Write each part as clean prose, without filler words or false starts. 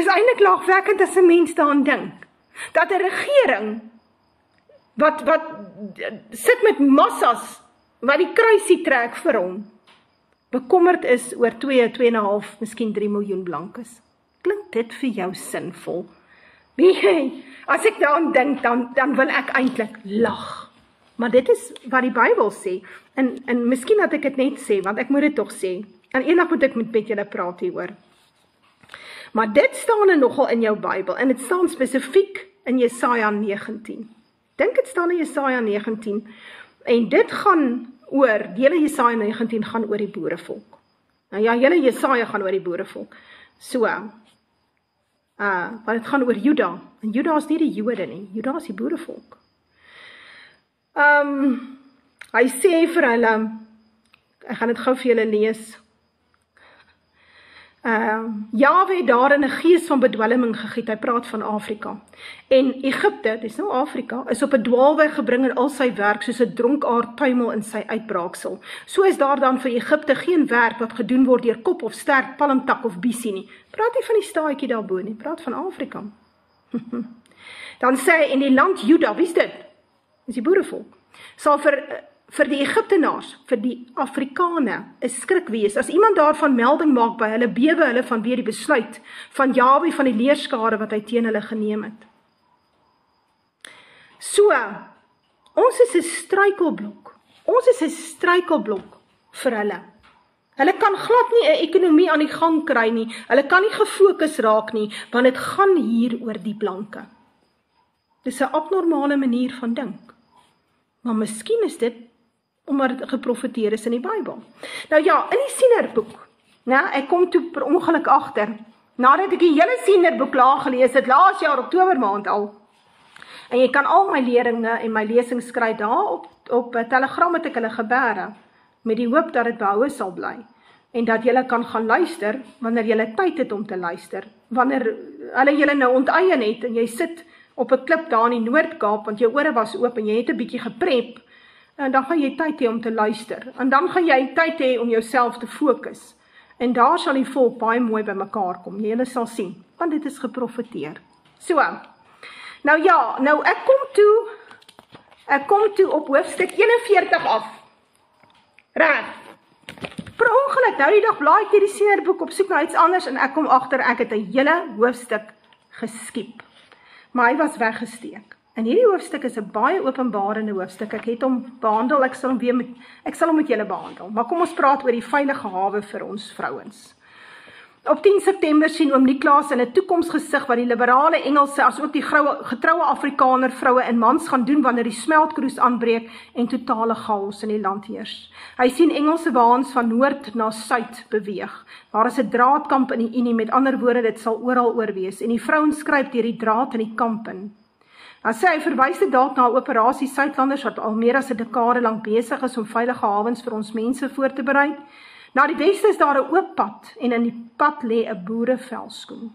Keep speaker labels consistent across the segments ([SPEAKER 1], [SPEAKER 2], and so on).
[SPEAKER 1] Dis eintlik laagwekkend as 'n mens daaraan dink, dat 'n regering, wat sit met massas, wat die kruisie trek vir hom, bekommerd is oor 2,5, miskien 3 miljoen blankes. Klink dit vir jou sinvol? As ek daaraan dink, dan wil ek eintlik lag. Maar dit is wat die Bybel sê, en miskien dat ek dit net sê, want ek moet dit tog sê, en eendag moet ek met julle praat hieroor. Maar dit staan nogal in jou Bybel, en dit staan spesifiek in Jesaja 19. Dink dit staan in Jesaja 19, en dit gaan oor, die hele Jesaja 19 gaan oor die boerevolk. Nou ja, hele Jesaja gaan oor die boerevolk. So, want het gaan oor Juda, en Juda is nie die Jode nie, Juda is die boerevolk. Hy sê vir hulle, ek gaan dit gou vir julle lees, Jahwe het daarin 'n gees van bedwelming gegiet, hy praat van Afrika, en Egipte, dis nou Afrika, is op 'n dwaalweg gebring in al sy werk, soos 'n dronkaard tuimel in sy uitbraaksel. So is daar dan vir Egipte geen werk wat gedoen word deur kop of sterk, palmtak of biesie nie. Praat nie van die staatjie daarbo nie, praat van Afrika. Dan sê hy, in die land Juda, wie is dit? Dis die boerevolk. Sal vir die Egiptenaars, vir die Afrikane, 'n skrik wees. As iemand daarvan melding maak by hulle, bewe hulle vanweë die besluit van Jahwe van die leerskare wat hy teen hulle geneem het. So, ons is 'n struikelblok. Ons is 'n struikelblok vir hulle. Hulle kan glad nie 'n ekonomie aan die gang kry nie. Hulle kan nie gefokus raak nie, want dit gaan hier oor die blanke. Dis 'n abnormale manier van dink. Maar miskien is dit omdat dit geprofeteer is in die Bybel. Nou ja, in die Sienerboek, ek kom toe per ongeluk agter, nadat ek die hele Sienerboek klaar gelees het, laas jaar Oktober maand al, en jy kan al my leringe en my lesings skryf daar, op Telegram het ek hulle gebeere, met die hoop dat dit behoue sal bly, en dat julle kan gaan luister, wanneer julle tyd het om te luister, wanneer hulle julle nou onteien het, en jy sit op 'n klip daar in die Noord-Kaap, want jou ore was oop, en jy het 'n bietjie geprep, en dan gaan jy tyd hê om te luister, en dan gaan jy tyd hê om jouself te fokus, en daar sal die volk baie mooi by mekaar kom, julle sal sien, want dit is geprofeteer. So, nou ja, nou ek kom toe op hoofstuk 41 af, reg, per ongeluk, nou die dag blaai ek hierdie Sienerboek op soek na iets anders, en ek kom agter, ek het 'n hele hoofstuk geskiep, maar hy was weggesteek. En hierdie hoofstuk is 'n baie openbarende hoofstuk. Ek het hom behandel, ek sal hom met julle behandel. Maar kom ons praat oor die veilige hawe vir ons vrouens. Op 10 September sien oom Niklaas in 'n toekomsgesig wat die liberale Engelse as ook die getroue Afrikaner vroue en mans gaan doen wanneer die smeltkroes aanbreek en totale chaos in die land heers. Hy sien Engelse waans van noord na suid beweeg. Daar is 'n draadkamp in die Unie, met ander woorde, dit sal oral oor wees, en die vrouens skryp deur die draad in die kamp in. Dan sê hy, verwys dit dalk na operasie Suidlanders wat al meer as 'n dekade lank besig is om veilige hawens vir ons mense voor te berei. Na die weste is daar 'n oop pad, en in die pad lê 'n boerevelskoen.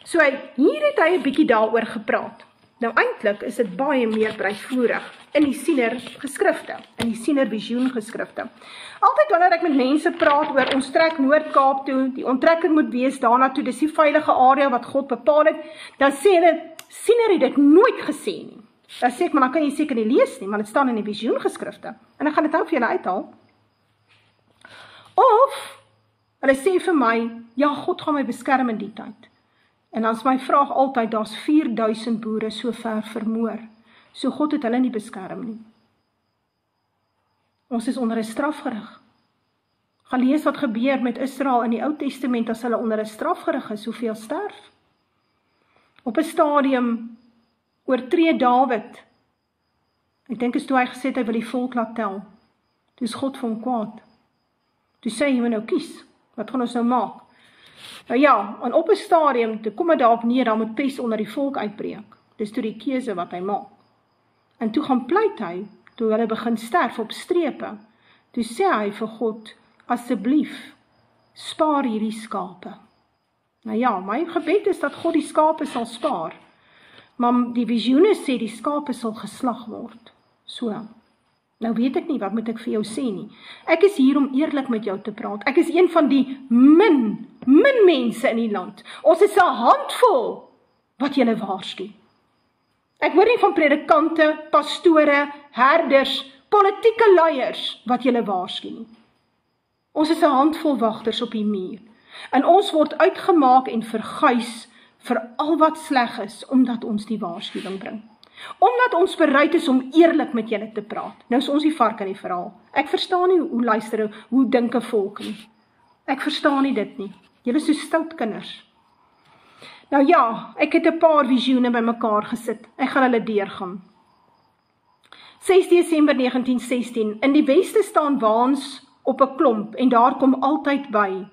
[SPEAKER 1] So hier het hy 'n bietjie daaroor gepraat. Nou eintlik is dit baie meer breedvoerig in die Siener geskrifte, in die Siener visioen geskrifte. Altyd wanneer ek met mense praat oor ons trek Noord-Kaap toe, die onttrekking moet wees daarna toe, dis die veilige area wat God bepaal het, dan sê hulle, Siener het dit nooit gesê nie. Dan sê ek, maar dan kan jy seker nie lees nie, want dit staan in die visioen geskrifte. En ek gaan dit nou vir julle uithaal. Of, hulle sê vir my, ja, God gaan my beskerm in die tyd. En dan is my vraag altyd, daar's 4000 boere so ver vermoor. So God het hulle nie beskerm nie. Ons is onder 'n strafgerig. Gaan lees wat gebeur met Israel in die Ou Testament as hulle onder 'n strafgerig is, hoeveel sterf. Op 'n stadium oortree Dawid. Ek dink is toe hy gesê het, hy wil die volk laat tel. Toe is God vir hom kwaad. Toe sê jy moet nou kies, wat gaan ons nou maak? Nou ja, en op 'n stadium, toe kom dit daarop neer, dan moet pes onder die volk uitbreek. Dis toe die keuse wat hy maak. En toe gaan pleit hy, toe hulle begin sterf op strepe, toe sê hy vir God, asseblief, spaar hierdie skape. Nou ja, my gebed is dat God die skape sal spaar, maar die visioene sê die skape sal geslag word. So, nou weet ek nie, wat moet ek vir jou sê nie. Ek is hier om eerlik met jou te praat. Ek is een van die min min mense in die land. Ons is 'n handvol wat julle waarsku. Ek hoor nie van predikante, pastore, herders, politieke leiers wat julle waarsku nie. Ons is 'n handvol wagters op die muur. En ons word uitgemaak en verguis vir al wat sleg is, omdat ons die waarskuwing bring. Omdat ons bereid is om eerlik met julle te praat. Nou is ons die vark in die verhaal. Ek verstaan nie hoe luister, hoe dink 'n volk nie. Ek verstaan nie dit nie. Julle is so stout kinders. Nou ja, ek het 'n paar visioene bymekaar gesit. Ek gaan hulle deurgaan. 6 Desember 1916, in die weste staan waans op 'n klomp, en daar kom altyd by.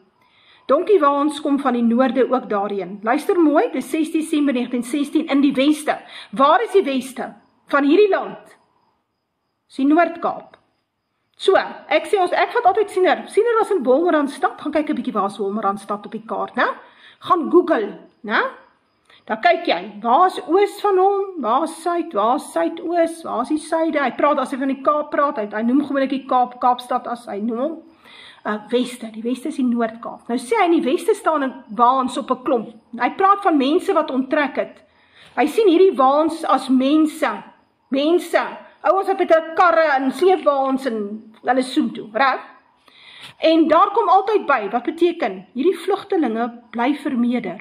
[SPEAKER 1] Donkiewaans kom van die noorde ook daarheen. Luister mooi, dis 6 Desember 1916, in die weste. Waar is die weste van hierdie land? Dis die Noord-Kaap. So, ek vat altyd Siener. Siener was in Wolmaranstad, gaan kyk 'n bietjie waar is Wolmaranstad op die kaart, né? Gaan Google, né? Dan kyk jy, waar is oos van hom, waar is suid, waar is suidoos, waar is die suide? Hy praat as hy van die Kaap praat, hy noem gewoonlik die Kaapstad as hy noem hom. Weste, die weste is die Noord-Kaap. Nou sê hy, in die weste staan 'n waans op 'n klomp. Hy praat van mense wat onttrek het. Hy sien hierdie waans as mense, ouens wat met hulle karre en sleepwaans en hulle soen toe, reg? En daar kom altyd by, wat beteken, hierdie vlugtelinge bly vermeerder.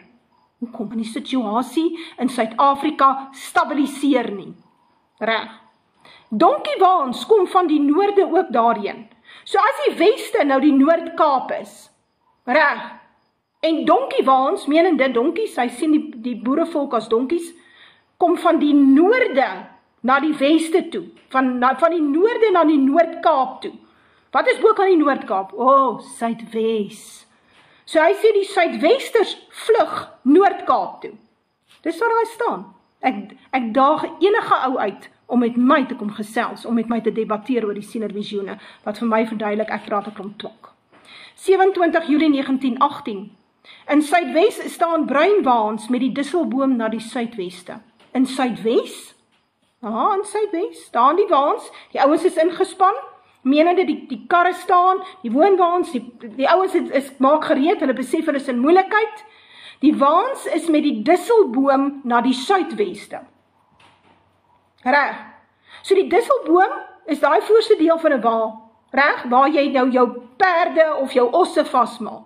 [SPEAKER 1] Hoekom? Want die situasie in Suid-Afrika stabiliseer nie, reg? Donkiewaans kom van die noorde ook daarheen. So as die weste nou die Noord-Kaap is, reg, en donkiewaans, meen dit donkies, hy sien die boerevolk as donkies, kom van die noorde na die weste toe, van die noorde na die Noord-Kaap toe. Wat is ook aan die Noord-Kaap? Suidwes. So hy sê die Suidwesters vlug Noord-Kaap toe. Dis waar hy staan. Ek daag enige ou uit om met my te kom gesels, om met my te debatteer oor die sienervisioene, wat vir my verduidelik, ek praat 'n klomp twak. 27 Julie 1918. In Suidwes staan bruinwaans met die disselboom na die suidweste. In Suidwes? In Suidwes, staan die waans, die ouens is ingespan, menende die karre staan, die woonwaans, die ouens maak gereed, hulle besef hulle is in moeilikheid. Die waans is met die disselboom na die suidweste. Reg. So die disselboom is daai voorste deel van 'n wa, reg, waar jy nou jou perde of jou osse vasmaak.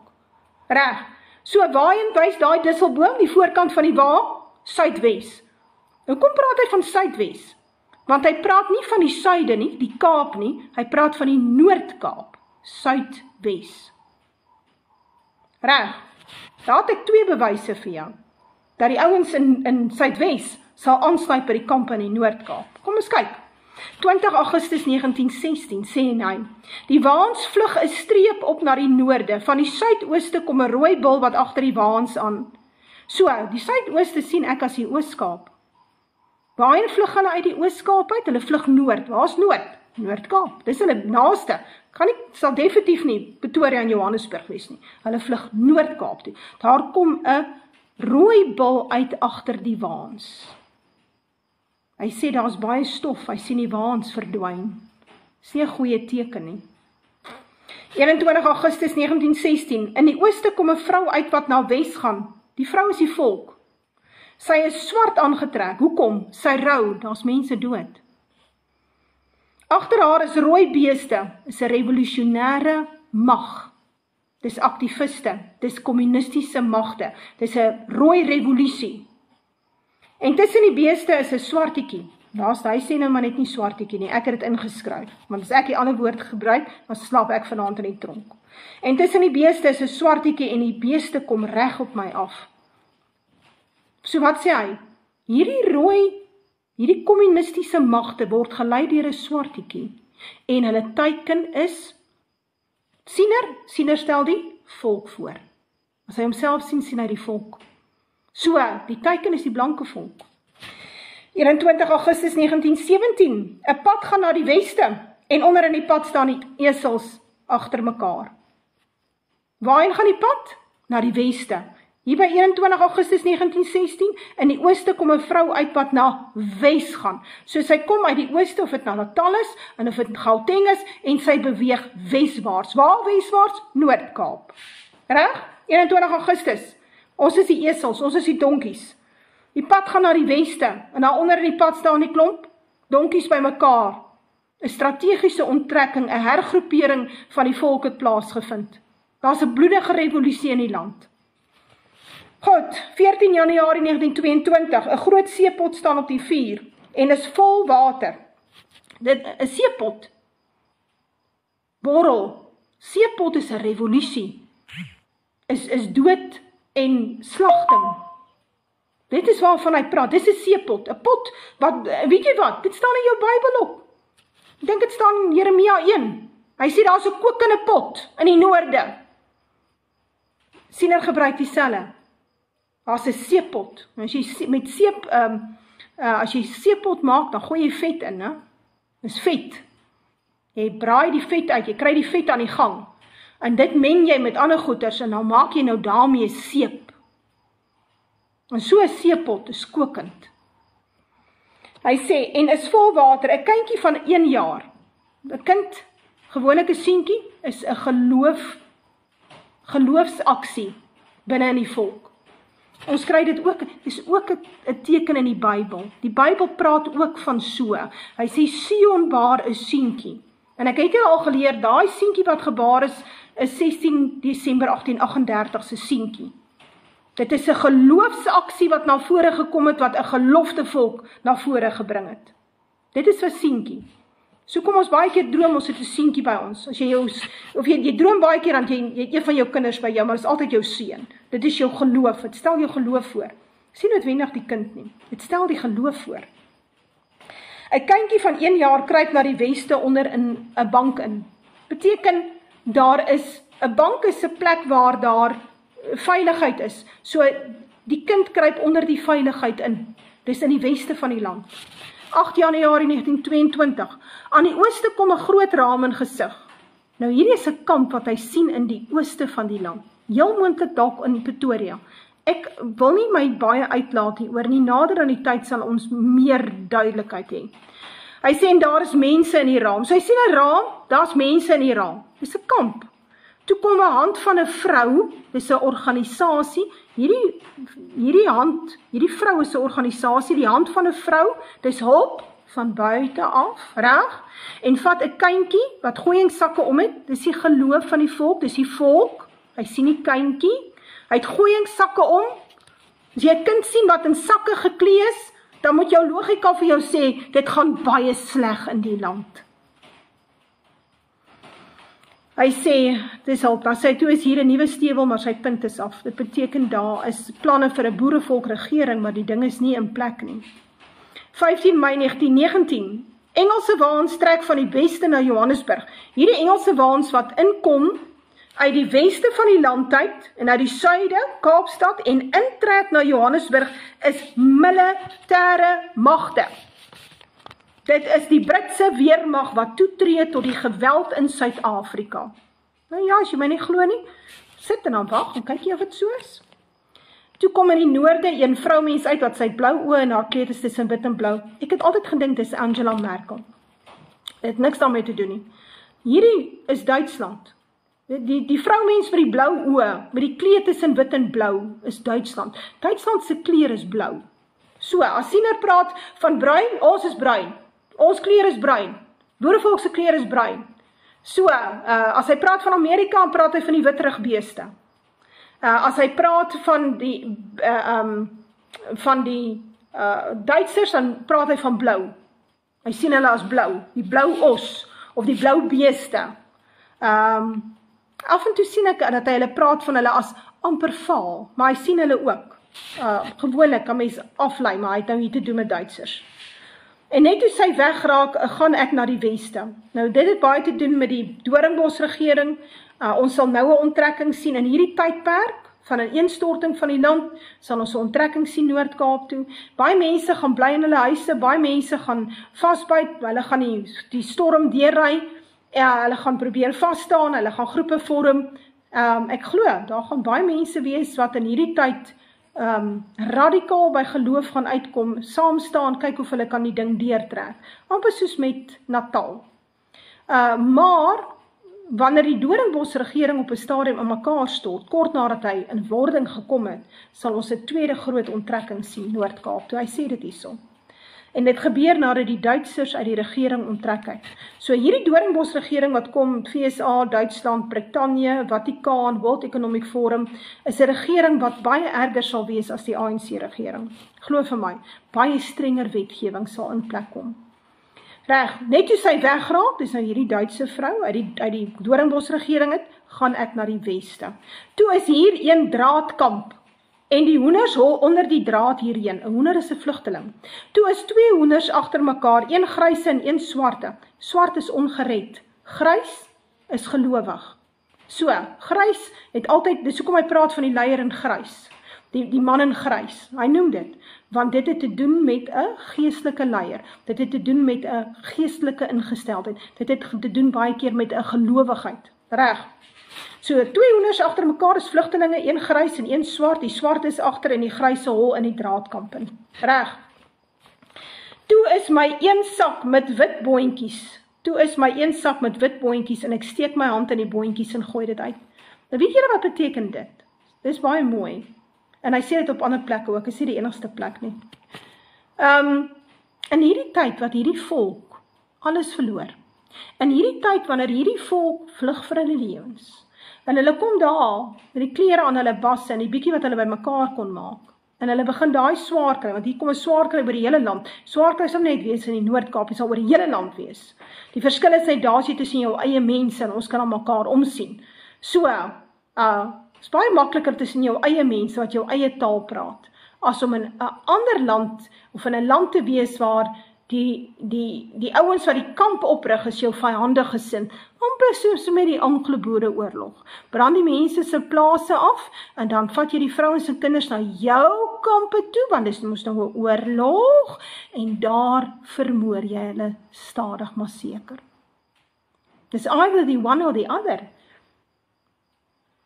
[SPEAKER 1] Reg. So waarheen wys daai disselboom, die voorkant van die wa? Suidwes. Nou kom praat hy van suidwes, want hy praat nie van die suide nie, die Kaap nie, hy praat van die Noord-Kaap, suidwes. Reg. Daar het ek 2 bewyse vir jou, dat die ouens in Suidwes sal aansluit by die kamp in die Noord-Kaap. Kom ons kyk. 20 Augustus 1916 sê hy, die waans vlug 'n streep op na die noorde, van die suidooste kom 'n rooi bil wat agter die waans aan. So, die suidooste sien ek as die Oos-Kaap. Waarheen vlug hulle uit die Oos-Kaap uit? Hulle vlug noord. Waar is noord? Noord-Kaap. Dis hulle naaste. Sal definitief nie Pretoria en Johannesburg wees nie. Hulle vlug Noord-Kaap toe. Daar kom 'n rooi bil uit agter die waans. Hy sê daar's baie stof, hy sien die waans verdwyn. Dis nie 'n goeie teken nie. 21 Augustus 1916, in die ooste kom 'n vrou uit wat na wes gaan. Die vrou is die volk. Sy is swart aangetrek. Hoekom? Sy rou, daar's mense dood. Agter haar is rooi beeste, is 'n revolusionêre mag. Dis aktiviste, dis kommunistiese magte, dis 'n rooi revolusie. En tussen die beeste is 'n swartetjie. Hy sê nou maar net nie swartetjie nie, ek het dit ingeskryf, want as ek die ander woord gebruik, dan slaap ek vanaand in die tronk. En tussen die beeste is 'n swartetjie en die beeste kom reg op my af. So wat sê hy? Hierdie kommunistiese magte word gelei deur 'n swartetjie en hulle teiken is Siener stel die volk voor. As hy homself sien, sien hy die volk. So, die teiken is die blanke volk. 21 Augustus 1917, 'n pad gaan na die weste en onder in die pad staan die esels agter mekaar. Waarheen gaan die pad? Na die weste. Hier by 21 Augustus 1916, in die ooste kom 'n vrou uit wat na wes gaan. So sy kom uit die ooste, of dit na Natal is, en of dit Gauteng is, en sy beweeg weswaarts. Waar weswaarts? Noord-Kaap. Reg? 21 Augustus, ons is die esels, ons is die donkies. Die pad gaan na die weste, en daar onder in die pad staan die klomp donkies by mekaar. 'n strategiese onttrekking, 'n hergroepering van die volk het plaasgevind. Daar's 'n bloedige revolusie in die land. Goed, 14 Januarie 1922, 'n groot seepot staan op die vuur, en is vol water. Dit 'n seepot, borrel, seepot is 'n revolusie, is dood en slagting. Dit is waarvan hy praat, dit is 'n seepot, 'n pot, wat, weet jy wat, dit staan in jou Bybel op. Ek dink dit staan in Jeremia 1, hy sê daar's 'n kokende pot in die noorde. Siener gebruik dieselfde, daar's 'n seepot, as jy met seep, as jy seepot maak, dan gooi jy vet in, hè? Dis vet, jy braai die vet uit, jy kry die vet aan die gang, en dit meng jy met ander goeders, en dan maak jy nou daarmee seep. En so 'n seepot is kokend. Hy sê, en is vol water, 'n kindjie van 1 jaar. 'n Kind, gewoonlik 'n seentjie, is 'n geloofsaksie binne in die volk. Ons kry dit ook, is ook 'n teken in die Bybel. Die Bybel praat ook van so. Hy sê, Sion baar 'n seentjie. En ek het julle al geleer, daai seentjie wat gebaar is 16 Desember 1838 se seentjie. Dit is 'n geloofsaksie wat na vore gekom het, wat 'n gelofte volk na vore gebring het. Dit is 'n seentjie. So kom ons baie keer droom, ons het 'n seentjie by ons. As jy droom baie keer, dan jy een van jou kinders by jou, maar dit is altyd jou seun. Dit is jou geloof, het stel jou geloof voor. Sien noodwendig die kind nie, het stel die geloof voor. 'n Kindjie van 1 jaar kruip na die weste onder in 'n bank in. Beteken, daar is, 'n bank is 'n plek waar daar veiligheid is. So, die kind kruip onder die veiligheid in. Dis in die weste van die land. 8 Januarie 1922. Aan die ooste kom 'n groot raam in gesig. Nou hierdie is 'n kamp wat hy sien in die ooste van die land. Heel moontlik dalk in Pretoria. Ek wil nie my baie uitlaat hieroor nie, nader aan die tyd sal ons meer duidelikheid hê. Hy sê, en daar is mense in die raam. So hy sien 'n raam, daar's mense in die raam. Dis 'n kamp. Toe kom 'n hand van 'n vrou, dis 'n organisasie, hierdie vrou is 'n organisasie, die hand van 'n vrou, dis hulp van buite af, reg? En vat 'n kindjie, wat gooiingsakke om het, dis die geloof van die volk, dis die volk, hy sien die kindjie, hy het gooiingsakke om, as jy 'n kind sien wat in sakke geklee is, dan moet jou logika vir jou sê, dit gaan baie sleg in die land. Hy sê, dis hulp, dan sê hy, toe is hier 'n nuwe stewel, maar sy punt is af. Dit beteken daar is planne vir 'n boerevolk regering, maar die ding is nie in plek nie. 15 Mei 1919, Engelse waans trek van die weste na Johannesburg. Hierdie Engelse waans wat inkom uit die weste van die land uit, en uit die suide, Kaapstad, en intrek na Johannesburg, is militêre magte. Dit is die Britse weermag wat toetree tot die geweld in Suid-Afrika. Nou ja, as jy my nie glo nie, sit en dan wag, en kyk jy of dit so is. Toe kom in die noorde 'n vroumens uit wat sy blou oë en haar kleed is tussen wit en blou. Ek het altyd gedink dis Angela Merkel. Dit het niks daarmee te doen nie. Hierdie is Duitsland. Die vroumens met die blou oë, met die kleed tussen wit en blou, is Duitsland. Duitsland se kleur is blou. So, as Siener praat van bruin, ons is bruin. Ons kleur is bruin. Boerevolk se kleur is bruin. So, as hy praat van Amerika, dan praat hy van die witterigbeeste. As hy praat van die Duitsers, dan praat hy van blou. Hy sien hulle as blou, die blou os, of die blou beeste. Af en toe sien ek dat hy hulle praat van hulle as amper vaal, maar hy sien hulle ook. Gewoonlik kan mens aflei, maar hy het nou hier te doen met Duitsers. En net toe sy wegraak, gaan ek na die weste. Nou dit het baie te doen met die Doornbos regering. Ons sal nou 'n onttrekking sien in hierdie tydperk, van 'n ineenstorting van die land, sal ons 'n onttrekking sien Noord-Kaap toe. Baie mense gaan bly in hulle huise, baie mense gaan vasbyt, hulle gaan die storm deurry, hulle gaan probeer vasstaan, hulle gaan groepe vorm. Ek glo, daar gaan baie mense wees wat in hierdie tyd radikaal by geloof gaan uitkom, saam staan, kyk of hulle kan die ding deurtrek. Amper soos met Natal. Maar wanneer die Doornbos regering op 'n stadium in mekaar stort, kort nadat hy in wording gekom het, sal ons 'n tweede groot onttrekking sien, Noord-Kaap, toe hy sê dit hierso. En dit gebeur nadat die Duitsers uit die regering onttrek het. So hierdie Doornbos regering wat kom, VSA, Duitsland, Brittanje, Vatikaan, World Economic Forum, is 'n regering wat baie erger sal wees as die ANC regering. Glo vir my, baie strenger wetgewing sal in plek kom. Reg, net toe sy wegraak, dis nou hierdie Duitse vrou uit die Doornbos regering het, gaan ek na die weste. Toe is hier een draadkamp, en die hoenders hol onder die draad hierheen. 'n Hoender is 'n vlugteling. Toe is 2 hoenders agter mekaar, een gryse en een swarte. Swart is ongered. Grys is gelowig. So, grys het altyd, dis hoekom hy praat van die leier in grys. Die man in grys. Hy noem dit, want dit het te doen met 'n geestelike leier. Dit het te doen met 'n geestelike ingesteldheid. Dit het te doen baie keer met 'n gelowigheid. Reg. So, 2 hoenders agter mekaar is vlugtelinge, een grys en een swart. Die swart is agter in die gryse hol in die draadkamp in. Reg. Toe is my een sak met wit boontjies. En ek steek my hand in die boontjies en gooi dit uit. Nou weet julle wat beteken dit? Dis baie mooi. En hy sê dit op ander plekke ook, is nie die enigste plek nie. In hierdie tyd wat hierdie volk alles verloor, in hierdie tyd wanneer hierdie volk vlug vir hulle lewens, en hulle kom daar, met die klere aan hulle basse, en die bietjie wat hulle by mekaar kon maak, en hulle begin daai swaar kry, want hier kom 'n swaar kry oor die hele land. Swaar kry sal net wees in die Noord-Kaap, dit sal oor die hele land wees. Die verskil is net daar sien tussen jou eie mense, en ons kan aan mekaar omsien. So, is baie makliker tussen jou eie mense wat jou eie taal praat, as om in 'n ander land, of in 'n land te wees waar die ouens wat die kamp oprig is jou vyhandige gesin, amper soos met die Anglo-Boereoorlog. Brand die mense se plase af, en dan vat jy die vrouens en kinders na jou kampe toe, want dit moes nou 'n oorlog, en daar vermoor jy hulle stadig maar seker. Dis either the one or the other.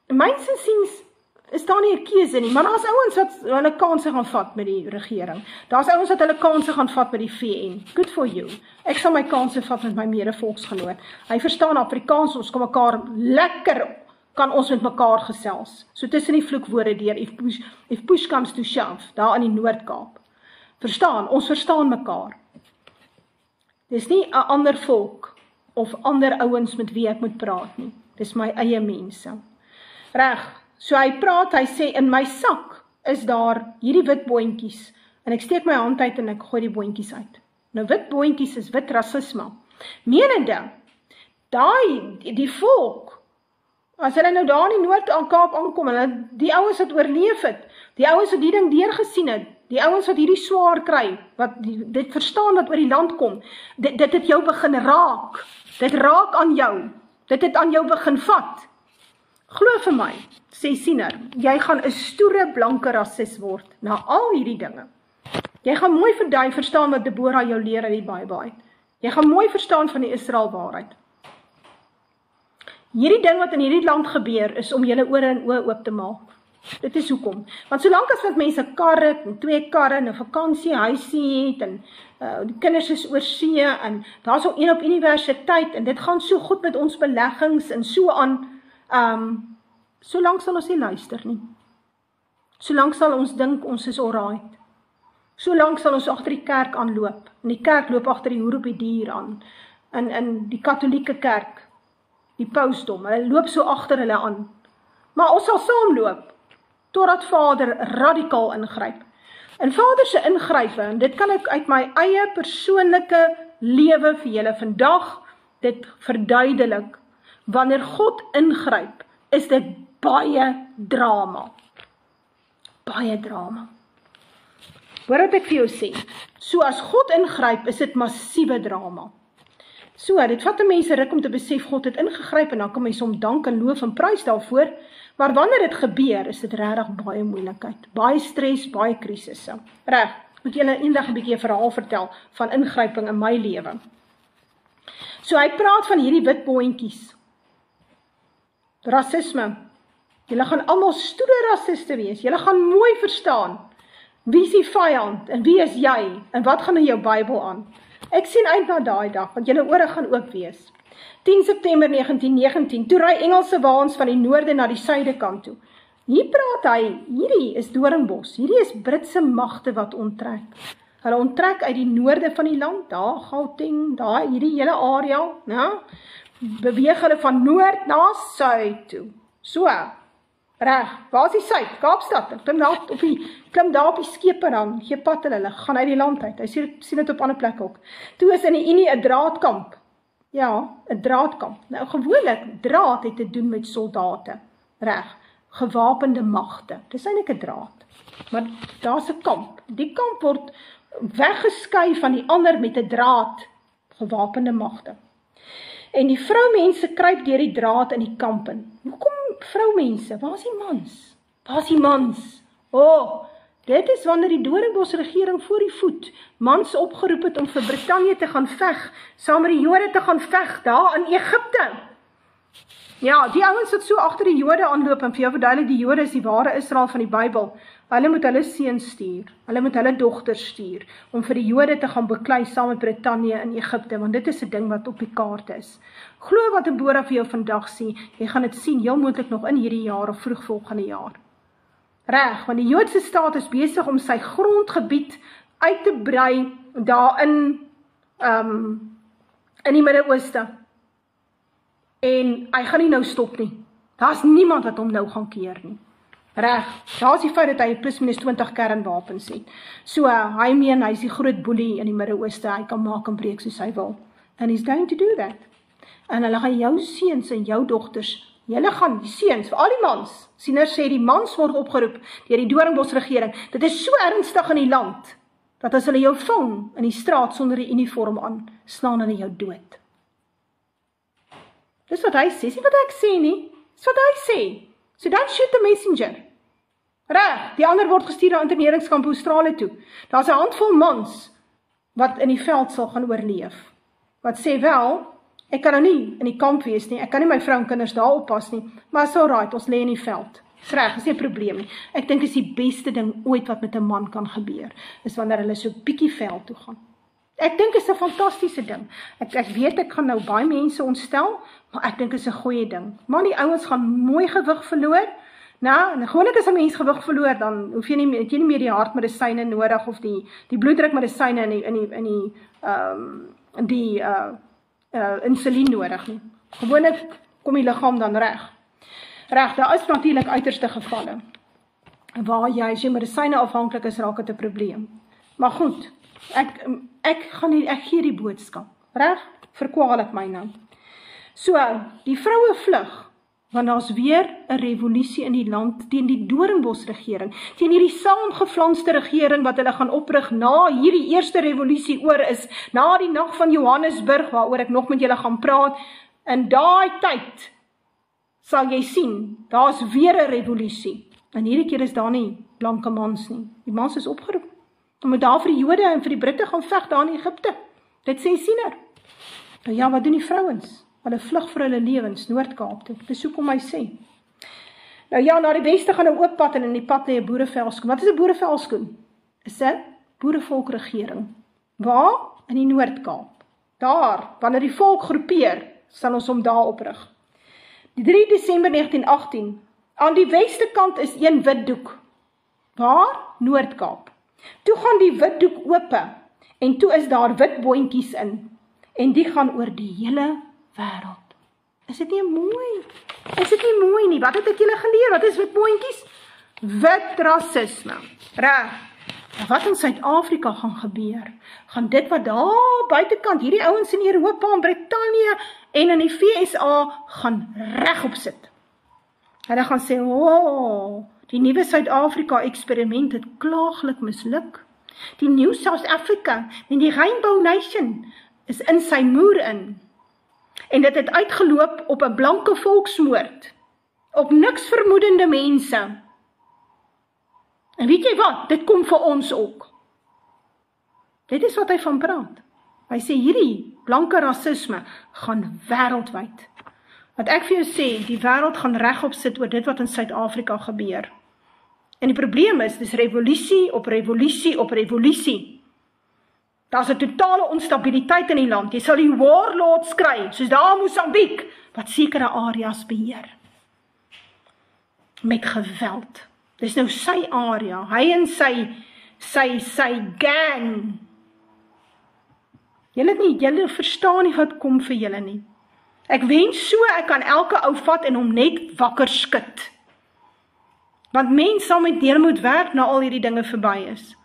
[SPEAKER 1] In my insiens is daar nie 'n keuse nie, maar daar's ouens wat hulle kanse gaan vat met die regering. Daar's ouens wat hulle kanse gaan vat met die VN. Good for you. Ek sal my kanse vat met my mede-volksgenoot. Hy verstaan Afrikaans, ons kan mekaar lekker, kan ons met mekaar gesels. So tussen die vloekwoorde deur, if push comes to shove, daar in die Noord-Kaap. Verstaan, ons verstaan mekaar. Dis nie 'n ander volk, of ander ouens met wie ek moet praat nie. Dis my eie mense. Reg, so hy praat, hy sê, in my sak is daar hierdie wit boontjies, en ek steek my hand uit en ek gooi die boontjies uit. Nou wit boontjies is wit rasisme. Menende, die volk, as hulle nou daar in die Noord-Kaap aankom, en die ouens wat oorleef het, die ouens wat die ding deurgesien het, die ouens wat hierdie swaar kry, wat dit verstaan wat oor die land kom, dit het jou begin raak, dit raak aan jou, dit het aan jou begin vat. Glo vir my, sê Siener, jy gaan 'n stoere blanke rasis word, na al hierdie dinge. Jy gaan mooi verstaan wat Deborah jou leer uit die Bybel uit. Jy gaan mooi verstaan van die Israel waarheid. Hierdie ding wat in hierdie land gebeur, is om julle ore en oë oop te maak. Dit is hoekom. Want solank as wat mense karre, en 2 karre, en 'n vakansiehuisie het, en die kinders is oor see, en daar is ook een op universiteit, en dit gaan so goed met ons beleggings, en so aan, solank sal ons nie luister nie. Solank sal ons dink ons is alright. Solank sal ons agter die kerk aanloop, en die kerk loop agter die hoer op die dier aan, in die katholieke kerk, die pausdom, hulle loop so agter hulle aan. Maar ons sal saamloop, totdat Vader radikaal ingryp. En Vader se ingrype, en dit kan ek uit my eie persoonlike lewe vir julle vandag dit verduidelik. Wanneer God ingryp, is dit baie drama. Baie drama. Hoor wat ek vir jou sê. So as God ingryp, is dit massiewe drama. So, dit vat 'n mens 'n ruk om te besef God het ingegryp, en dan kan mens hom dank en loof en prys daarvoor. Maar wanneer dit gebeur, is dit regtig baie moeilikheid, baie stres, baie krisisse. Reg, moet julle eendag 'n bietjie 'n verhaal vertel van ingryping in my lewe. So hy praat van hierdie wit boontjies. Rasisme. Julle gaan almal stoere rasiste wees. Julle gaan mooi verstaan wie is die vyand en wie is jy en wat gaan in jou Bybel aan. Ek sien uit na daai dag, want julle ore gaan oop wees. 10 September 1919, toe ry Engelse waans van die noorde na die suide kant toe. Hier praat hy, hierdie is Doornbos, hierdie is Britse magte wat onttrek. Hulle onttrek uit die noorde van die land, daar Gauteng, daar hierdie hele area, ja, beweeg hulle van noord na suid toe. So, reg, waar is die suid? Kaapstad, klim daar op die skepe dan, gee pad hulle gaan uit die land uit. Hy sien dit op ander plekke ook. Toe is in die Unie 'n draadkamp. Ja, 'n draadkamp. Nou gewoonlik, draad het te doen met soldate, reg, gewapende magte. Dis eintlik 'n draad. Maar daar's 'n kamp. Die kamp word weggeskei van die ander met 'n draad, gewapende magte. En die vroumense kruip deur die draad in die kamp in. Hoekom vroumense? Waar is die mans? Waar is die mans? Dit is wanneer die Doornbos regering voor die voet mans opgeroep het om vir Brittanje te gaan veg, saam met die Jode te gaan veg, daar in Egipte. Ja, die ouens wat so agter die Jode aanloop, en vir jou verduidelik, die Jode is die ware Israel van die Bybel. Hulle moet hulle seuns stuur, hulle moet hulle dogters stuur, om vir die Jode te gaan beklei saam met Brittanje in Egipte, want dit is 'n ding wat op die kaart is. Glo wat Deborah vir jou vandag sê, jy gaan dit sien, heel moontlik nog in hierdie jaar of vroeg volgende jaar. Reg, want die Joodse staat is besig om sy grondgebied uit te brei daar in die Midde-Ooste. En hy gaan nie nou stop nie. Daar's niemand wat hom nou gaan keer nie. Reg, daar's die feit dat hy plus minus 20 kernwapens het. So, hy meen, hy is die groot boelie in die Midde-Ooste, hy kan maak en breek soos hy wil. And he's going to do that. En hulle gaan jou seuns en jou dogters, julle gaan, die seuns, vir al die mans, sieners sê die mans word opgeroep deur die Doornbos regering. Dit is so ernstig in die land, dat as hulle jou vang in die straat sonder die uniform aan, slaan hulle jou dood. Dis wat hy sê, dis nie wat ek sê nie, dis wat hy sê. So don't shoot the messenger. Reg, die ander word gestuur na interneringskamp Australië toe. Daar's 'n handvol mans wat in die veld sal gaan oorleef. Wat sê wel, ek kan nou nie in die kamp wees nie, ek kan nie my vrou en kinders daar oppas nie, maar is alright, ons lê in die veld. Reg, is nie 'n probleem nie. Ek dink is die beste ding ooit wat met 'n man kan gebeur, is wanneer hulle so bietjie veld toe gaan. Ek dink is 'n fantastiese ding. Ek weet ek gaan nou baie mense ontstel, maar ek dink is 'n goeie ding. Maar die ouens gaan mooi gewig verloor. Nou, en gewoonlik as 'n mens gewig verloor, dan het jy nie meer die hartmedisyne nodig of die bloeddrukmedisyne in die insulien nodig nie. Gewoonlik kom die liggaam dan reg. Reg, daar is natuurlik uiterste gevalle waar jy as jy medisyne afhanklik is, raak dit 'n probleem. Maar goed, ek gee die boodskap. Reg? Verkwaal ek my nou. So, die vroue vlug, want daar's weer 'n revolusie in die land teen die Doornbos regering, teen hierdie saamgeflanste regering wat hulle gaan oprig na hierdie eerste revolusie oor is, na die nag van Johannesburg, waaroor ek nog met julle gaan praat. In daai tyd sal jy sien, daar's weer 'n revolusie. En hierdie keer is daar nie blanke mans nie. Die mans is opgeroep. Om daar vir die Jode en vir die Britte gaan veg daar in Egipte. Dit sê siener. Nou ja, wat doen die vrouens? Hulle vlug vir hulle lewens, Noord-Kaap toe. Dis hoekom hy sê. Nou ja, na die weste gaan 'n oop pad en in die pad lê 'n boerevelskoen. Wat is 'n boerevelskoen? Is 'n boerevolkregering. Waar? In die Noord-Kaap. Daar, wanneer die volk groepeer, sal ons hom daar oprig. Die 3 Desember 1918, aan die weste kant is een wit doek. Waar? Noord-Kaap. Toe gaan die wit doek ope, en toe is daar wit boontjies in, en die gaan oor die hele wêreld. Is dit nie mooi? Is dit nie mooi nie? Wat het ek julle geleer? Wat is wit boontjies? Wit rasisme. Reg. Wat in Suid-Afrika gaan gebeur? Gaan dit wat daar buitekant, hierdie ouens in Europa en Brittanje en in die VSA gaan regop sit. Hulle gaan sê, die nuwe Suid-Afrika eksperiment het klaaglik misluk. Die New South Africa en die Rainbow Nation is in sy moer in. En dit het uitgeloop op 'n blanke volksmoord. Op niks vermoedende mense. En weet jy wat? Dit kom vir ons ook. Dit is wat hy van praat. Hy sê hierdie blanke rasisme gaan wêreldwyd. Wat ek vir jou sê, die wêreld gaan regop sit oor dit wat in Suid-Afrika gebeur. En die probleem is, dis revolusie op revolusie op revolusie. Daar's 'n totale onstabiliteit in die land. Jy sal die warlords kry, soos daar in Mosambiek, wat sekere areas beheer. Met geweld. Dis nou sy area, hy en sy gang. Julle verstaan nie wat kom vir julle nie. Ek wens so, ek kan elke ou vat en hom net wakker skud. Want mens sal met deur moet werk na al hierdie dinge verby is.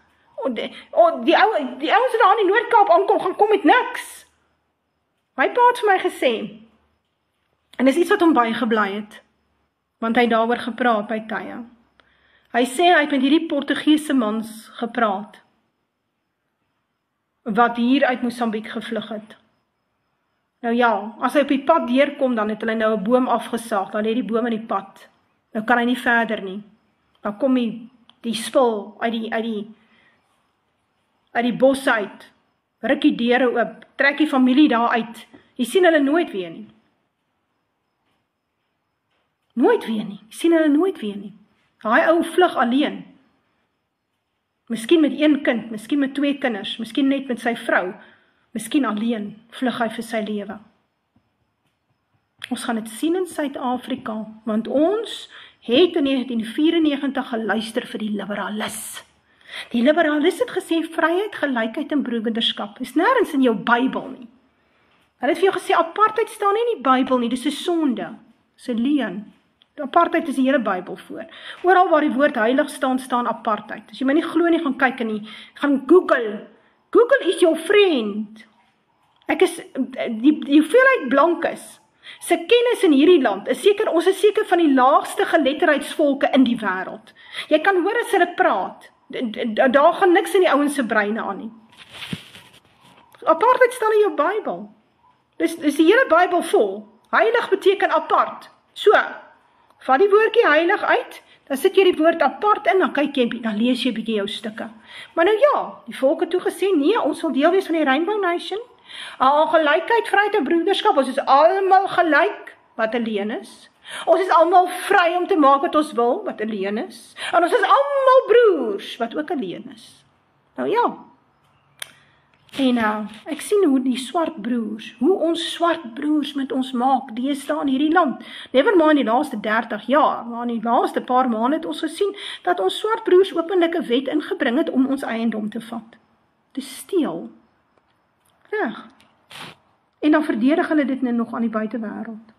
[SPEAKER 1] Die ouens wat daar in die Noord-Kaap aankom, gaan kom met niks. My pa het vir my gesê, en dis iets wat hom bygebly het, want hy het daaroor gepraat by tye. Hy sê hy het met hierdie Portugese mans gepraat, wat hier uit Mosambiek gevlug het. Nou ja, as hy op die pad deurkom, dan het hulle nou 'n boom afgesaag, dan lê die boom in die pad. Nou kan hy nie verder nie. Dan kom die spul uit die bos uit, ruk die deure oop, trek die familie daar uit. Jy sien hulle nooit weer nie. Nooit weer nie. Jy sien hulle nooit weer nie. Daai ou vlug alleen. Miskien met 1 kind, miskien met 2 kinders, miskien net met sy vrou, miskien alleen vlug hy vir sy lewe. Ons gaan dit sien in Suid-Afrika, want ons het in 1994 geluister vir die liberalis. Die liberalis het gesê, vryheid, gelykheid en broederskap is nêrens in jou Bybel nie. Hulle het vir jou gesê, apartheid staan nie in die Bybel nie, dis 'n sonde, dis 'n leuen. Apartheid is die hele Bybel voor. Oral waar die woord heilig staan apartheid. As jy my nie glo nie, gaan kyk gaan Google. Google is your friend. Die hoeveelheid blankes, se kennis in hierdie land, ons is seker van die laagste geletterdheidsvolke in die wêreld. Jy kan hoor as hulle praat, daar gaan niks in die ouens se breine aan nie. Apartheid staan in jou Bybel. Dis die hele Bybel vol. Heilig beteken apart. So, vat die woordjie heilig uit, dan sit jy die woord apart in, dan lees jy bietjie jou stukke. Maar nou ja, die volk het toe gesê, nee, ons wil deel wees van die Rainbow Nation. Gelykheid, vryheid en broederskap, ons is almal gelyk, wat alleen is. Ons is almal vry om te maak wat ons wil, wat alleen is. En ons is almal broers, wat ook alleen is. Nou ja, en ek sien hoe die swart broers, hoe ons swart broers met ons maak, deesdae in hierdie land. Never mind die laaste 30 jaar, maar in die laaste paar maande het ons gesien, dat ons swart broers openlik 'n wet ingebring het om ons eiendom te vat. Te steel. Reg. En dan verdedig hulle dit nou nog aan die buitewêreld.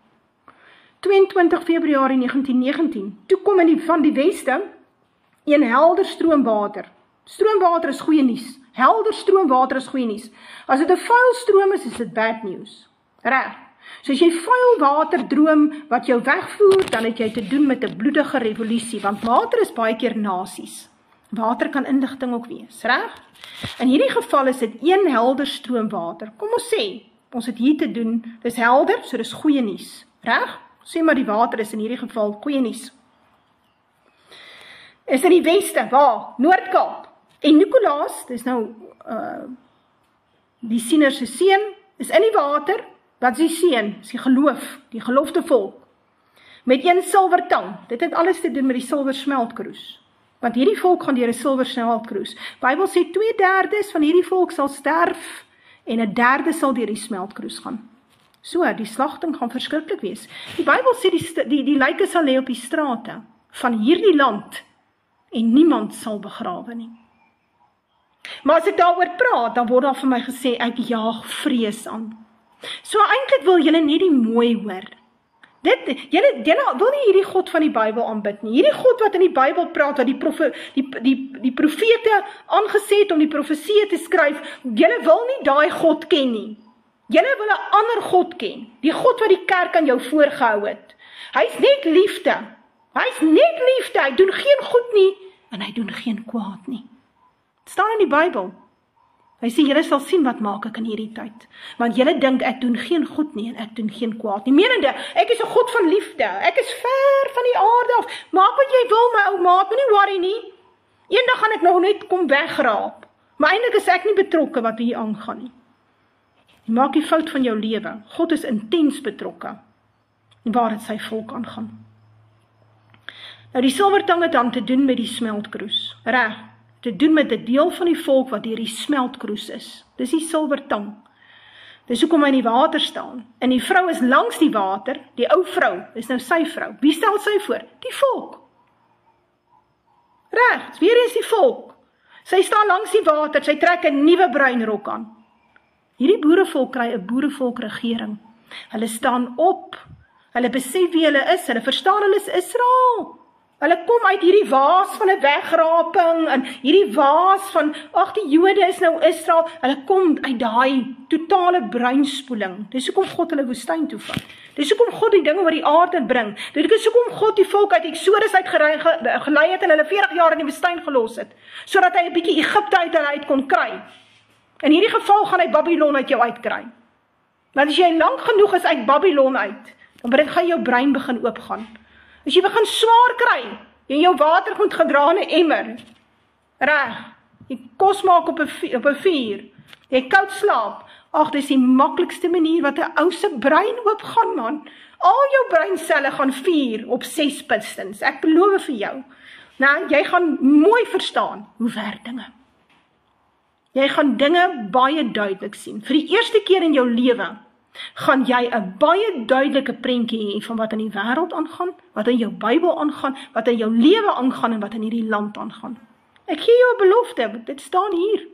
[SPEAKER 1] 22 Februarie 1919, toe kom van die weste, een helder stroomwater. Stroomwater is goeie nuus. Helder stroomwater is goeie nuus. As dit 'n vuil stroom is dit bad news. Reg. So as jy vuil water droom wat jou wegvoer, dan het jy te doen met 'n bloedige revolusie, want water is baie keer nasies. Water kan inligting ook wees, reg? In hierdie geval is dit een helder stroomwater. Kom ons sê, ons het hier te doen, dis helder, so dis goeie nuus, reg? Sê maar die water is in hierdie geval goeie nuus. Is in die weste, waar? Noord-Kaap. En Nicolaas, dis nou die siener se seun, is in die water. Wat is die seun? Is die geloof, die geloofde volk. Met een silwertang. Dit het alles te doen met die silwer smeltkroes. Want hierdie volk gaan deur 'n silwer smeltkroes. Bybel sê 2/3 van hierdie volk sal sterf en 1/3 sal deur die smeltkroes gaan. So, die slagting gaan verskriklik wees. Die Bybel sê die lyke sal lê op die strate van hierdie land en niemand sal begrawe nie. Maar as ek daaroor praat, dan word daar vir my gesê, ek jaag vrees aan. So eintlik wil julle net die mooi hoor. Julle wil nie hierdie God van die Bybel aanbid nie. Hierdie God wat in die Bybel praat, wat die profete aangesê het om die profeseë te skryf, julle wil nie daai God ken nie. Julle wil 'n ander God ken. Die God wat die kerk aan jou voorgehou het. Hy's net liefde. Hy's net liefde. Hy doen geen goed nie en hy doen geen kwaad nie. Het staan in die Bybel. Hy sê, julle sal sien wat maak ek in hierdie tyd. Want julle dink ek doen geen goed nie en ek doen geen kwaad nie. Menende, ek is 'n God van liefde. Ek is ver van die aarde af. Maak wat jy wil, my ou maat, moenie worry nie. Eendag gaan ek nog net kom wegraap. Maar eintlik is ek nie betrokke wat hier aangaan nie. Jy maak die fout van jou lewe. God is intens betrokke en waar dit sy volk aangaan. Nou die silwertang het dan te doen met die smeltkroes. Reg. te doen met 'n deel van die volk wat deur die smeltkroes is. Dis die silwertang. Dis hoekom hy in die water staan. En die vrou is langs die water, die ou vrou, is nou sy vrou. Wie stel sy voor? Die volk. Reg, weer eens die volk. Sy staan langs die water, sy trek 'n nuwe bruin rok aan. Hierdie boerevolk kry 'n boerevolk regering. Hulle staan op, hulle besef wie hulle is, hulle verstaan hulle is Israel. Hulle kom uit hierdie waas van 'n wegraping, en hierdie waas van, ag die Jode is nou Israel, hulle kom uit daai totale bruinspoeling. Dis hoekom God hulle woestyn toe vat. Dis hoekom God die dinge oor die aarde bring. Dit is hoekom God die volk uit Exodus gelei het en hulle 40 jaar in die woestyn gelos het, sodat hy 'n bietjie Egipte uit hulle uit kon kry. In hierdie geval gaan hy Babylon uit jou uitkry. Want as jy lank genoeg is uit Babylon uit, dan gaan jou brein begin oopgaan. As jy begin swaar kry, en jou water moet gedra in 'n emmer, reg, jy kos maak op 'n vuur, jy koud slaap, ag, dis die maklikste manier wat 'n ou se brein oopgaan, man. Al jou breinselle gaan vuur op 6 pistons, ek beloof vir jou. Nou, jy gaan mooi verstaan hoe werk dinge. Jy gaan dinge baie duidelik sien. Vir die eerste keer in jou lewe, gaan jy 'n baie duidelike prentjie hê van wat in die wêreld aangaan, wat in jou Bybel aangaan, wat in jou lewe aangaan en wat in hierdie land aangaan. Ek gee jou 'n belofte, dit staan hier.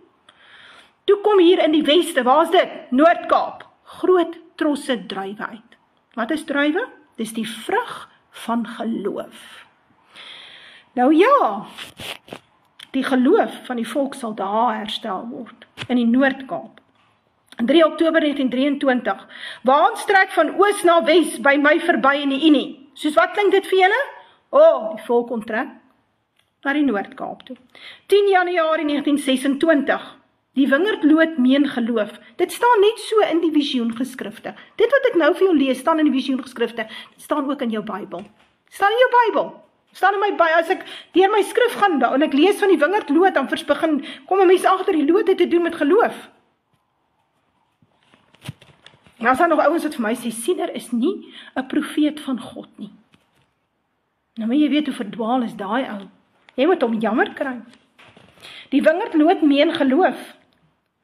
[SPEAKER 1] Toe kom hier in die weste, waar is dit? Noord-Kaap. Groot trosse druiwe uit. Wat is druiwe? Dis die vrug van geloof. Nou ja, die geloof van die volk sal daar herstel word, in die Noord-Kaap. 3 Oktober 1923, waan strek van oos na wes by my verby in die Unie. Soos wat klink dit vir julle? Die volk onttrek na die Noord-Kaap toe. 10 Januarie 1926, die wingerdloot meen geloof. Dit staan net so in die visioengeskrifte. Dit wat ek nou vir jou lees, staan in die visioengeskrifte. Dit staan ook in jou Bybel. Dit staan in jou Bybel. Dit staan in my Bybel. As ek deur my skrif gaan en ek lees van die wingerdloot, dan kom 'n mens agter die loot het te doen met geloof. Nou is daar nog ouens wat vir my sê, Siener is nie 'n profeet van God nie. Nou maar jy weet hoe verdwaal is daai ou. Jy moet hom jammer kry. Die wingerdloot meen geloof.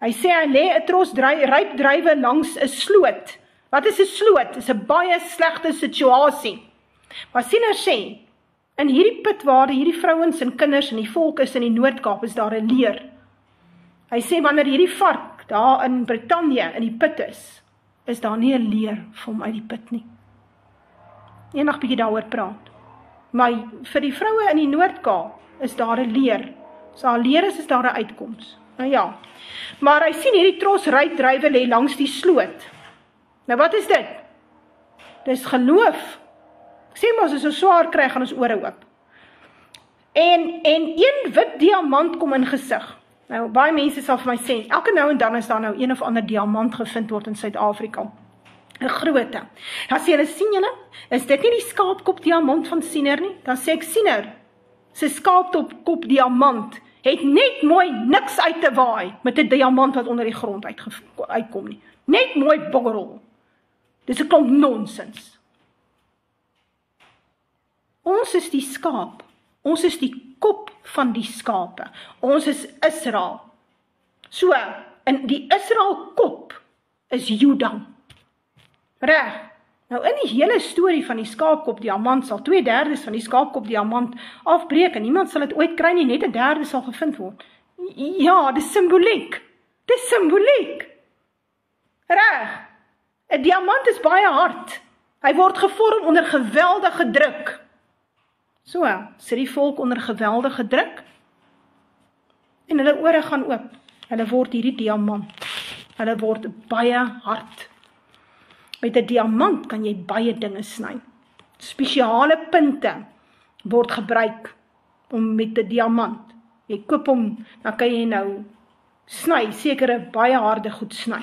[SPEAKER 1] Hy sê hy lê 'n tros ryp druiwe langs 'n sloot. Wat is 'n sloot? Dis 'n baie slegte situasie. Maar Siener sê, in hierdie put waar hierdie vrouens en kinders en die volk is in die Noord-Kaap, is daar 'n leer. Hy sê wanneer hierdie vark daar in Brittanje in die put is daar nie 'n leer vir hom uit die put nie. Eendag bietjie daaroor praat. Maar vir die vroue in die Noord-Kaap is daar 'n leer. As daar 'n leer is daar 'n uitkoms. Nou ja. Maar hy sien hierdie tros ryp druiwe lê langs die sloot. Nou wat is dit? Dis geloof. Ek sê mos as ons swaar kry gaan ons ore oop. En een wit diamant kom in gesig. Nou, baie mense sal vir my sê, elke nou en dan is daar nou een of ander diamant gevind word in Suid-Afrika. 'n grootte. Dan sê hulle, sien julle, is dit nie die skaapkop diamant van Siener nie? Dan sê ek, Siener, sy skaapkop diamant het net mooi niks uit te waai met 'n diamant wat onder die grond uitkom nie. Net mooi boggerel. Dis 'n klomp nonsens. Ons is die skaap. Ons is die kop van die skape. Ons is Israel. So, in die Israel kop is Juda. Reg. Nou in die hele storie van die skaapkop diamant sal 2/3 van die skaapkop diamant afbreek en niemand sal dit ooit kry nie, net 1/3 sal gevind word. Ja, dis simboliek. Dis simboliek. Reg. 'n Diamant is baie hard. Hy word gevorm onder geweldige druk. So, sit die volk onder geweldige druk en hulle ore gaan oop. Hulle word hierdie diamant. Hulle word baie hard. Met 'n diamant kan jy baie dinge sny. Spesiale punte word gebruik om met 'n diamant. Jy koop hom, dan kan jy nou sny, sekere baie harde goed sny.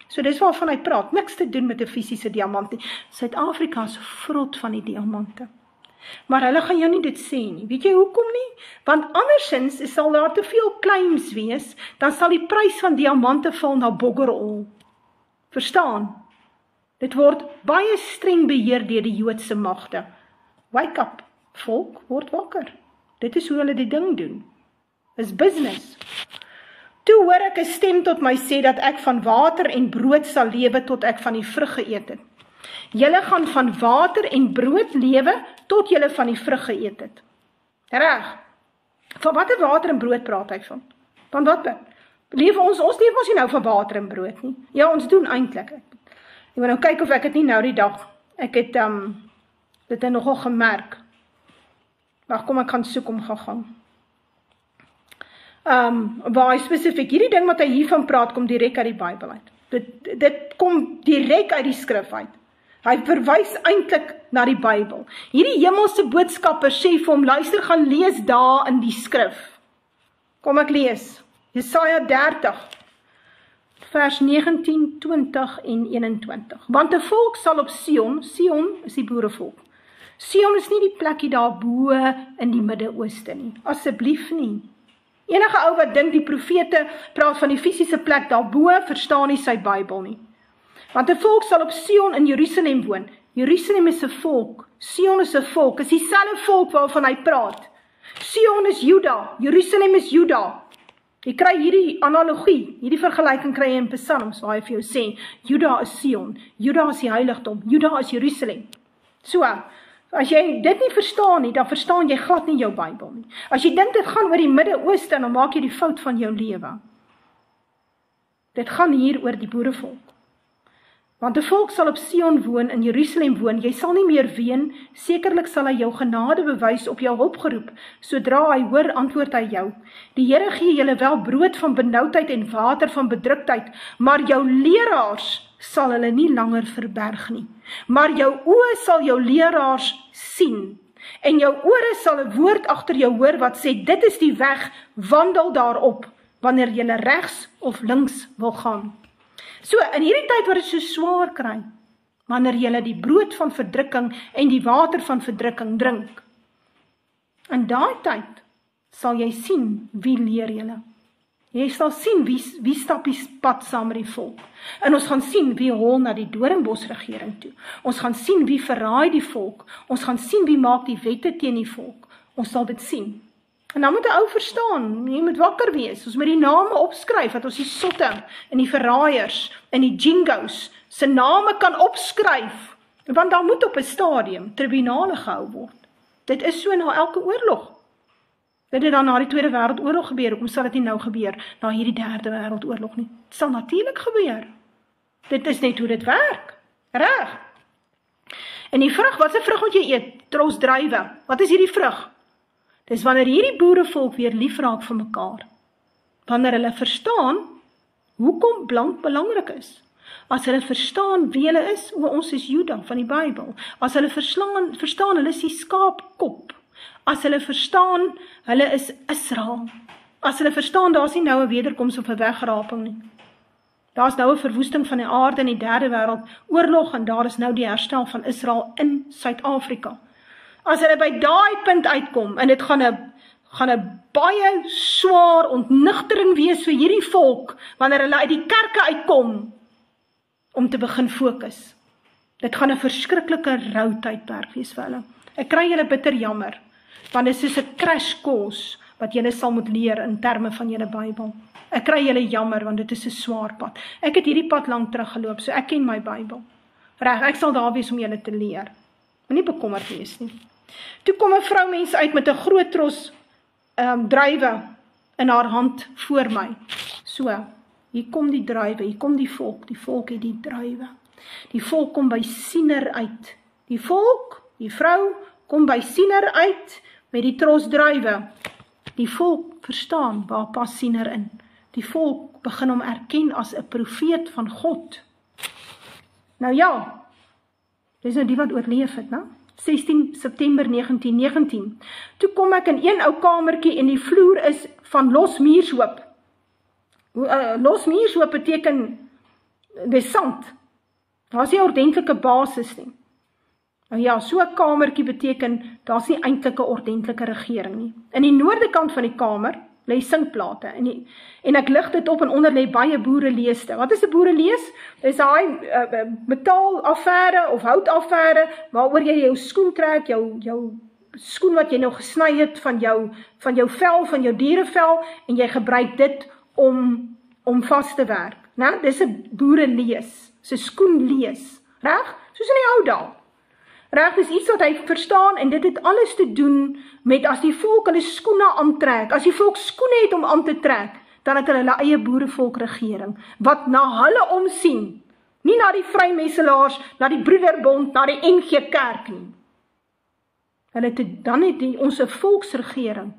[SPEAKER 1] So dis waarvan hy praat, niks te doen met 'n fisiese diamant nie. Suid-Afrika is vrot van die diamante. Maar hulle gaan jou nie dit sê nie. Weet jy hoekom nie? Want andersins sal daar te veel claims wees, dan sal die prys van diamante val na boggerol. Verstaan? Dit word baie streng beheer deur die Joodse magte. Wake up, volk, word wakker. Dit is hoe hulle die ding doen. Dis business. Toe hoor ek 'n stem tot my sê dat ek van water en brood sal lewe tot ek van die vrug geëet het. Julle gaan van water en brood lewe tot julle van die vrug geëet het. Reg. Van watter water en brood praat hy van? Van wat? Leef ons leef ons nie nou van water en brood nie. Ja, ons doen eintlik. Ek moet nou kyk of ek het nie nou die dag. Ek het dit nogal gemerk. Wag, kom ek gaan soek om gaan. Waar hy spesifiek, hierdie ding wat hy hiervan praat, kom direk uit die Bybel uit. Dit kom direk uit die skrif uit. Hy verwys eintlik na die Bybel. Hierdie hemelse boodskapper sê vir hom, luister, gaan lees daar in die skrif. Kom ek lees. Jesaja 30, vers 19, 20 en 21. Want 'n volk sal op Sion is die boerevolk. Sion is nie die plekkie daar bo in die Midde-Ooste nie. Asseblief nie. Enige ou wat dink die profete praat van die fisiese plek daarbo, verstaan nie sy Bybel nie. Want 'n volk sal op Sion in Jerusalem woon. Jerusalem is 'n volk. Sion is 'n volk. Is dieselfde volk waarvan hy praat. Sion is Juda. Jerusalem is Juda. Jy kry hierdie analogie, hierdie vergelyking kry jy in Psalms waar hy vir jou sê, Juda is Sion, Juda is die heiligdom, Juda is Jerusalem. So, as jy dit nie verstaan nie, dan verstaan jy glad nie jou Bybel nie. As jy dink dit gaan oor die Midde-Ooste, dan maak jy die fout van jou lewe. Dit gaan hier oor die boerevolk. Want 'n volk sal op Sion woon, in Jerusalem woon, jy sal nie meer ween, sekerlik sal hy jou genade bewys op jou hulp geroep, sodra hy hoor, antwoord hy jou. Die Here gee julle wel brood van benoudheid en water van bedruktheid, maar jou leraars sal hulle nie langer verberg nie. Maar jou oë sal jou leraars sien, en jou ore sal 'n woord agter jou hoor wat sê, dit is die weg, wandel daarop, wanneer jy regs of links wil gaan. So, in hierdie tyd wat dit so swaar kry, wanneer jy die brood van verdrukking en die water van verdrukking drink, in daai tyd sal jy sien wie leer julle. Jy sal sien wie stap die pad saam met die volk. En ons gaan sien wie hol na die Doringbos regering toe. Ons gaan sien wie verraai die volk. Ons gaan sien wie maak die wette teen die volk. Ons sal dit sien. En dan moet 'n ou verstaan, jy moet wakker wees. Ons moet die name opskryf, dat ons die sotte en die verraaiers en die jingos se name kan opskryf. Want daar moet op 'n stadium tribunale gehou word. Dit is so na elke oorlog. Dit het dan na die Tweede Wêreldoorlog gebeur, hoekom sal dit nie nou gebeur, na hierdie Derde Wêreldoorlog nie? Dit sal natuurlik gebeur. Dit is net hoe dit werk. Reg. En die vrug, wat 'n vrug moet jy eet? Trosdruiwe. Wat is hierdie vrug? Dis wanneer hierdie boerevolk weer lief raak vir mekaar. Wanneer hulle verstaan hoekom blank belangrik is. As hulle verstaan wie hulle is, ons is Juda van die Bybel. As hulle verstaan hulle is die skaapkop. As hulle verstaan hulle is Israel. As hulle verstaan daar's nie nou 'n wederkoms of 'n wegraping nie. Daar's nou 'n verwoesting van die aarde in die Derde Wêreldoorlog en daar is nou die herstel van Israel in Suid-Afrika. As hulle by daai punt uitkom, en dit gaan 'n baie swaar ontnigtering wees vir hierdie volk, wanneer hulle uit die kerke uitkom, om te begin fokus. Dit gaan 'n verskriklike routydperk wees vir hulle. Ek kry julle bitter jammer, want dit is soos 'n crash course, wat julle sal moet leer in terme van julle Bybel. Ek kry julle jammer, want dit is 'n swaar pad. Ek het hierdie pad lank teruggeloop, so ek ken my Bybel. Reg, ek sal daar wees om julle te leer. Moenie bekommerd wees nie. Toe kom 'n vroumens uit met 'n groot tros druiwe in haar hand voor my. So, hier kom die druiwe, hier kom die volk het die druiwe. Die volk kom by Siener uit. Die volk, die vrou, kom by Siener uit met die tros druiwe. Die volk verstaan, waar pas Siener in? Die volk begin hom erken as 'n profeet van God. Nou ja, dis nou die wat oorleef het, né? 16 September 1919. Toe kom ek in een ou kamertjie en die vloer is van losmuurshoop. Losmuurshoop beteken, dis sand. Daar is nie 'n ordentlike basis nie. Nou ja, so 'n kamertjie beteken, daar is nie eintlik 'n ordentlike regering nie. In die noorde kant van die kamer lê sinkplate, en ek lig dit op en onder lê baie boereleeste. Wat is 'n boerelees? Dis daai metaalaffære of houtaffære, waaroor jy jou skoen trek, jou skoen wat jy nou gesny het van jou vel, van jou dierevel, en jy gebruik dit om vas te werk. Nou, dis 'n boerelees, dis 'n skoenlees, reg? Soos in die ou dae. Reg, dis iets wat hy verstaan, en dit het alles te doen met as die volk hulle skoene aantrek, as die volk skoene het om aan te trek, dan het hulle eie boerevolkregering, wat na hulle omsien, nie na die vrymesselaars, na die Broederbond, na die NG Kerk nie. Dan het ons 'n volksregering,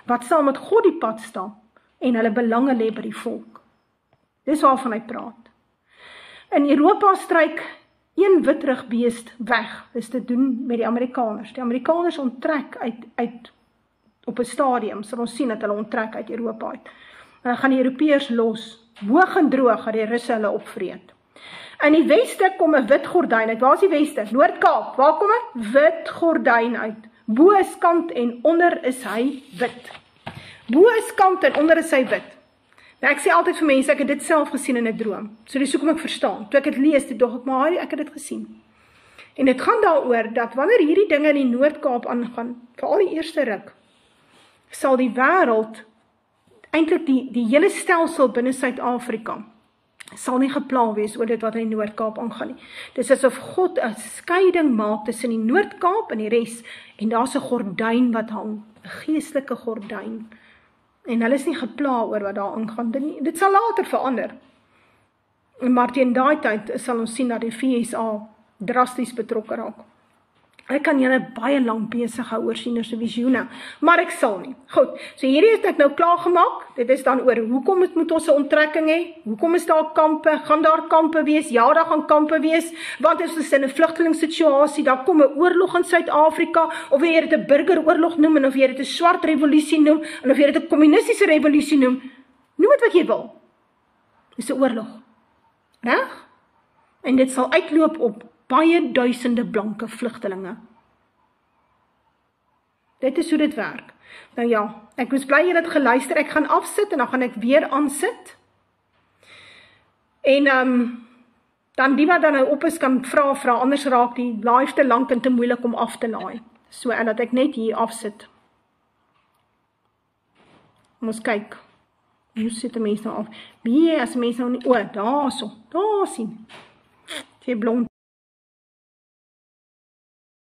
[SPEAKER 1] wat saam met God die pad staan, en hulle belange lê by die volk. Dis waarvan hy praat. In Europa stryk een witrugbeest weg, is te doen met die Amerikaners. Die Amerikaners onttrek uit op 'n stadium, sal ons sien dat hulle onttrek uit Europa uit. En dan gaan die Europeërs los, hoog en droog, dat die Russe hulle opvreet. In die weste kom 'n wit gordyn uit. Waar is die weste? Noord-Kaap. Waar kom 'n wit gordyn uit? Bo is kant en onder is hy wit. Bo is kant en onder is hy wit. Nou, ek sê altyd vir mense, ek het dit self gesien in 'n droom. So dis hoekom ek verstaan. Toe ek dit lees, toe dog ek, maar ek het dit gesien. En dit gaan daaroor dat wanneer hierdie dinge in die Noord-Kaap aangaan, veral die eerste ruk, sal die wêreld, eintlik die hele stelsel binne Suid-Afrika, sal nie gepla wees oor dit wat in die Noord-Kaap aangaan nie. Dis asof God 'n skeiding maak tussen die Noord-Kaap en die res, en daar's 'n gordyn wat hang, 'n geestelike gordyn. En hulle is nie gepla oor wat daar aangaan. Dit sal later verander. Maar teen daai tyd sal ons sien dat die FSA drasties betrokke raak. Ek kan julle baie lank besig hou oor sieners se visioene, maar ek sal nie. Goed, so hierdie is ek nou klaar gemaak. Dit is dan oor hoekom moet ons 'n onttrekking hê? Hoekom is daar kampe? Gaan daar kampe wees? Ja, daar gaan kampe wees, want as ons in 'n vlugtelingssituasie, daar kom 'n oorlog in Suid-Afrika, of jy dit 'n burgeroorlog noem, en of jy dit 'n swart revolusie noem, en of jy dit 'n kommunistiese revolusie noem dit wat jy wil. Dis 'n oorlog. Reg? En dit sal uitloop op baie duisende blanke vlugtelinge. Dit is hoe dit werk. Nou ja, ek was bly julle het geluister. Ek gaan afsit en dan gaan ek weer aansit. En dan die wat dan nou op is kan vra, anders raak die live te lank en te moeilik om af te laai. So, en dat ek net hier afsit. Ons kyk. Hoe sit die mens nou af? Wie as mens nou nie, daar sien. Jy blond.